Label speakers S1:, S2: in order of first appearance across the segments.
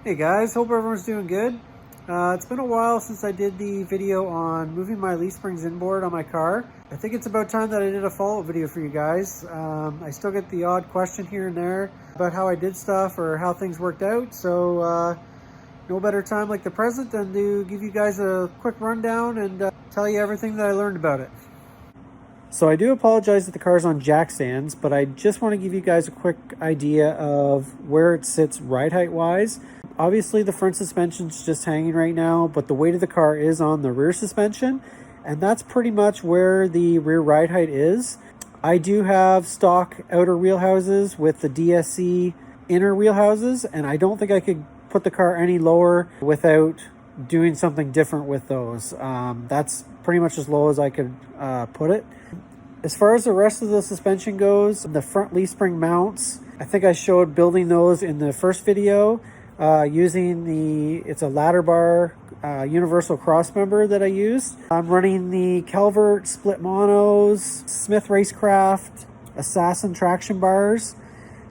S1: Hey guys, hope everyone's doing good. It's been a while since I did the video on moving my leaf springs inboard on my car. I think it's about time that I did a follow-up video for you guys. I still get the odd question here and there about how I did stuff or how things worked out. So no better time like the present than to give you guys a quick rundown and tell you everything that I learned about it. So I do apologize that the car's on jack stands, but I just want to give you guys a quick idea of where it sits ride height wise. Obviously the front suspension's just hanging right now, but the weight of the car is on the rear suspension, and that's pretty much where the rear ride height is. I do have stock outer wheel houses with the DSC inner wheel houses, and I don't think I could put the car any lower without doing something different with those. That's pretty much as low as I could put it. As far as the rest of the suspension goes, the front leaf spring mounts, I think I showed building those in the first video using it's a ladder bar universal cross member that I used. I'm running the Calvert split monos, Smith Racecraft Assassin traction bars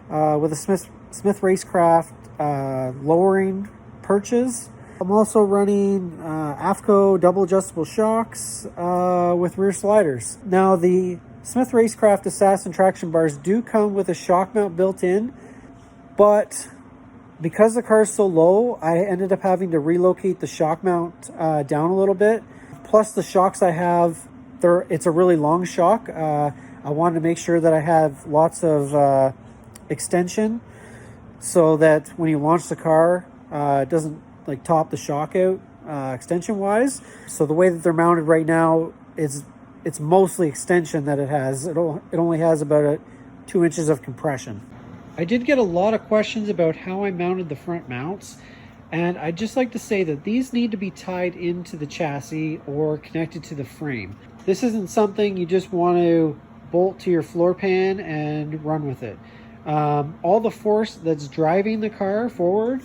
S1: with a Smith Racecraft lowering perches. I'm also running AFCO double adjustable shocks with rear sliders. Now the Smith Racecraft Assassin traction bars do come with a shock mount built in, but because the car is so low, I ended up having to relocate the shock mount down a little bit. Plus the shocks I have, it's a really long shock. I wanted to make sure that I have lots of extension so that when you launch the car, it doesn't like top the shock out extension wise. So the way that they're mounted right now is it's mostly extension that it has. It only has about 2 inches of compression. I did get a lot of questions about how I mounted the front mounts, and I'd just like to say that these need to be tied into the chassis or connected to the frame. This isn't something you just want to bolt to your floor pan and run with it. All the force that's driving the car forward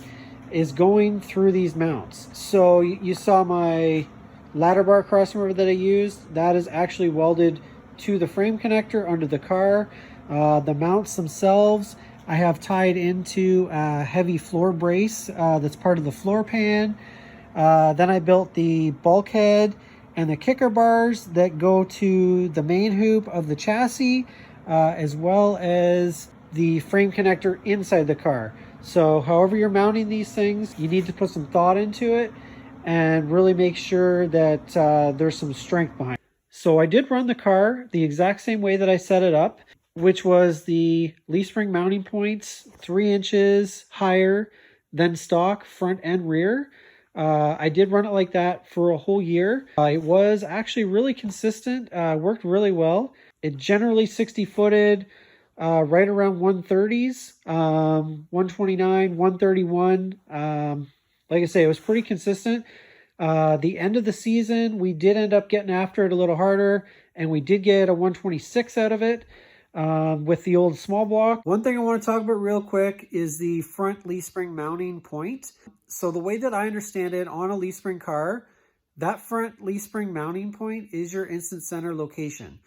S1: is going through these mounts. So you saw my ladder bar crossover that I used. That is actually welded to the frame connector under the car. The mounts themselves I have tied into a heavy floor brace that's part of the floor pan. Then I built the bulkhead and the kicker bars that go to the main hoop of the chassis, as well as the frame connector inside the car. So however you're mounting these things, you need to put some thought into it and really make sure that there's some strength behind it. So I did run the car the exact same way that I set it up, which was the leaf spring mounting points 3 inches higher than stock, front and rear. I did run it like that for a whole year. It was actually really consistent, worked really well. It generally 60-footed, right around 130s, 129, 131. Like I say, it was pretty consistent. The end of the season, we did end up getting after it a little harder, and we did get a 126 out of it with the old small block. One thing I want to talk about real quick is the front leaf spring mounting point. So the way that I understand it on a leaf spring car, that front leaf spring mounting point is your instant center location.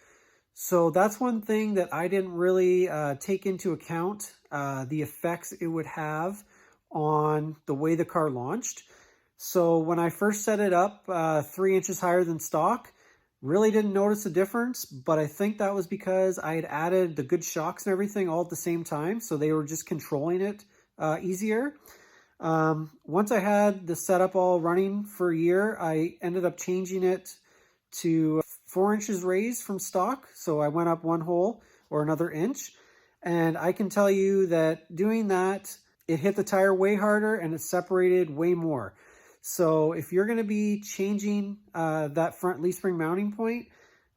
S1: So that's one thing that I didn't really take into account, the effects it would have on the way the car launched. So when I first set it up 3 inches higher than stock, really didn't notice a difference, but I think that was because I had added the good shocks and everything all at the same time, so they were just controlling it easier. Once I had the setup all running for a year, I ended up changing it to 4 inches raised from stock. So I went up 1 hole or another inch. And I can tell you that doing that, it hit the tire way harder and it separated way more. So if you're going to be changing that front leaf spring mounting point,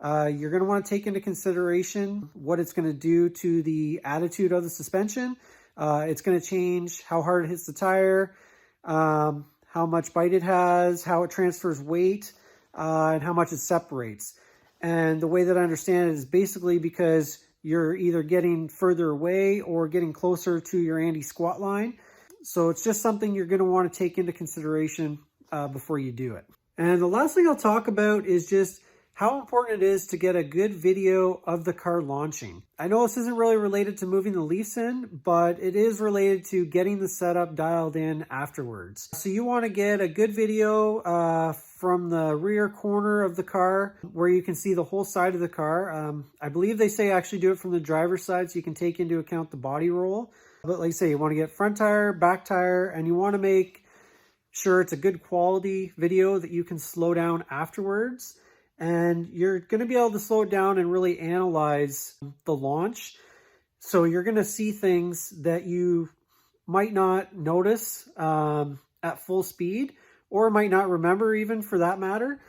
S1: you're going to want to take into consideration what it's going to do to the attitude of the suspension. It's going to change how hard it hits the tire, how much bite it has, how it transfers weight, and how much it separates. And the way that I understand it is basically because you're either getting further away or getting closer to your anti-squat line. So it's just something you're going to want to take into consideration before you do it. And the last thing I'll talk about is just how important it is to get a good video of the car launching. I know this isn't really related to moving the leaves in, but it is related to getting the setup dialed in afterwards. So you want to get a good video from the rear corner of the car where you can see the whole side of the car. I believe they say actually do it from the driver's side so you can take into account the body roll. But like I say, you want to get front tire, back tire, and you want to make sure it's a good quality video that you can slow down afterwards. And you're going to be able to slow it down and really analyze the launch. So you're going to see things that you might not notice at full speed, or might not remember even, for that matter.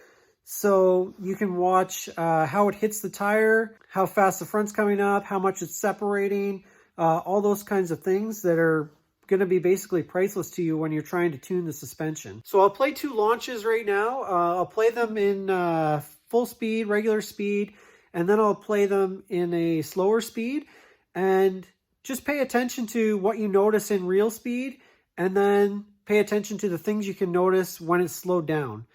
S1: So you can watch how it hits the tire, how fast the front's coming up, how much it's separating, all those kinds of things that are going to be basically priceless to you when you're trying to tune the suspension. So I'll play 2 launches right now. I'll play them in full speed, regular speed, and then I'll play them in a slower speed. And just pay attention to what you notice in real speed, and then pay attention to the things you can notice when it's slowed down.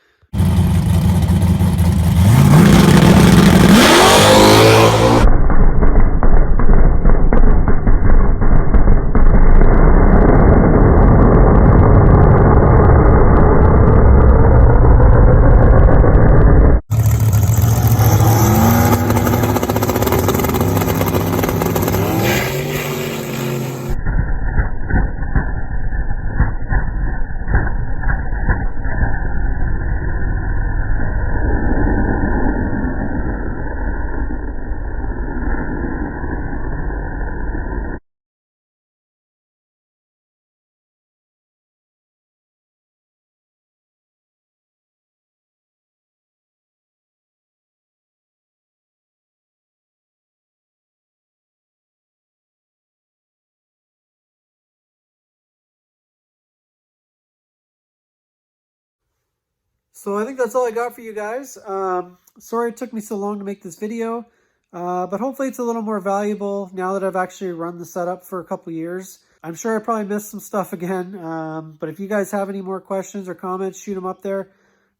S1: So I think that's all I got for you guys. Sorry it took me so long to make this video, but hopefully it's a little more valuable now that I've actually run the setup for a couple years. I'm sure I probably missed some stuff again, but if you guys have any more questions or comments, shoot them up there.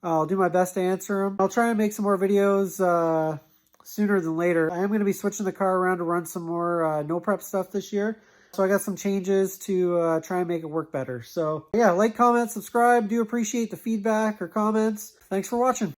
S1: I'll do my best to answer them. I'll try and make some more videos sooner than later. I am going to be switching the car around to run some more no prep stuff this year. So I got some changes to try and make it work better. So yeah, like, comment, subscribe. Do appreciate the feedback or comments. Thanks for watching.